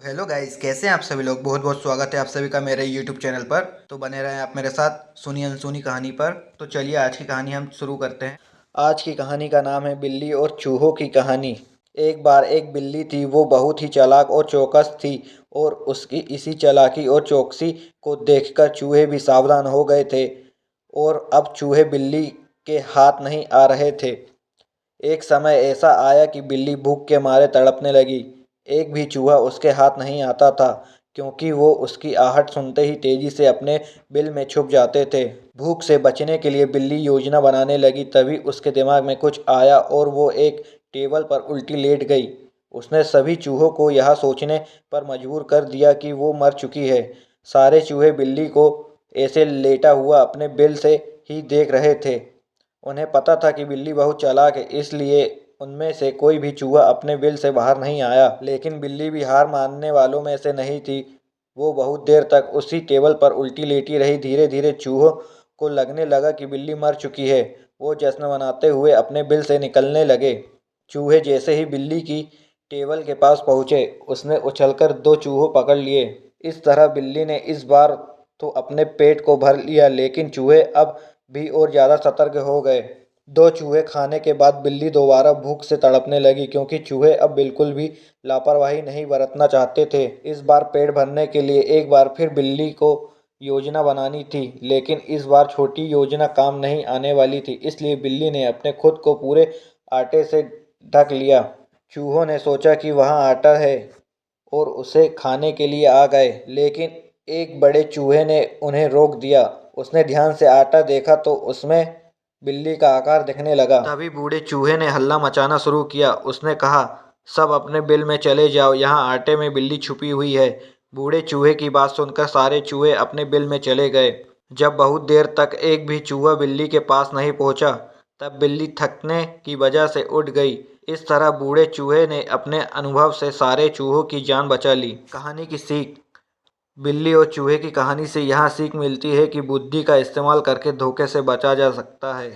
Hello guys, कैसे हैं आप सभी लोग। बहुत बहुत स्वागत है आप सभी का मेरे यूट्यूब चैनल पर। तो बने रहें आप मेरे साथ सुनी अनसुनी कहानी पर। तो चलिए आज की कहानी हम शुरू करते हैं। आज की कहानी का नाम है बिल्ली और चूहों की कहानी। एक बार एक बिल्ली थी, वो बहुत ही चालाक और चौकस थी और उसकी इसी चालाकी और चौकसी को देखकर चूहे भी सावधान हो गए थे और अब चूहे बिल्ली के हाथ नहीं आ रहे थे। एक समय ऐसा आया कि बिल्ली भूख के मारे तड़पने लगी। एक भी चूहा उसके हाथ नहीं आता था, क्योंकि वो उसकी आहट सुनते ही तेजी से अपने बिल में छुप जाते थे। भूख से बचने के लिए बिल्ली योजना बनाने लगी। तभी उसके दिमाग में कुछ आया और वो एक टेबल पर उल्टी लेट गई। उसने सभी चूहों को यह सोचने पर मजबूर कर दिया कि वो मर चुकी है। सारे चूहे बिल्ली को ऐसे लेटा हुआ अपने बिल से ही देख रहे थे। उन्हें पता था कि बिल्ली बहुत चालाक है, इसलिए उनमें से कोई भी चूहा अपने बिल से बाहर नहीं आया। लेकिन बिल्ली भी हार मानने वालों में से नहीं थी। वो बहुत देर तक उसी टेबल पर उल्टी लेटी रही। धीरे धीरे चूहों को लगने लगा कि बिल्ली मर चुकी है। वो जश्न मनाते हुए अपने बिल से निकलने लगे। चूहे जैसे ही बिल्ली की टेबल के पास पहुंचे, उसने उछलकर दो चूहों पकड़ लिए। इस तरह बिल्ली ने इस बार तो अपने पेट को भर लिया, लेकिन चूहे अब भी और ज्यादा सतर्क हो गए। दो चूहे खाने के बाद बिल्ली दोबारा भूख से तड़पने लगी, क्योंकि चूहे अब बिल्कुल भी लापरवाही नहीं बरतना चाहते थे। इस बार पेट भरने के लिए एक बार फिर बिल्ली को योजना बनानी थी, लेकिन इस बार छोटी योजना काम नहीं आने वाली थी। इसलिए बिल्ली ने अपने खुद को पूरे आटे से ढक लिया। चूहों ने सोचा कि वहाँ आटा है और उसे खाने के लिए आ गए, लेकिन एक बड़े चूहे ने उन्हें रोक दिया। उसने ध्यान से आटा देखा तो उसमें बिल्ली का आकार दिखने लगा। तभी बूढ़े चूहे ने हल्ला मचाना शुरू किया। उसने कहा, सब अपने बिल में चले जाओ, यहाँ आटे में बिल्ली छुपी हुई है। बूढ़े चूहे की बात सुनकर सारे चूहे अपने बिल में चले गए। जब बहुत देर तक एक भी चूहा बिल्ली के पास नहीं पहुंचा, तब बिल्ली थकने की वजह से उठ गई। इस तरह बूढ़े चूहे ने अपने अनुभव से सारे चूहों की जान बचा ली। कहानी की सीख। बिल्ली और चूहे की कहानी से यह सीख मिलती है कि बुद्धि का इस्तेमाल करके धोखे से बचा जा सकता है।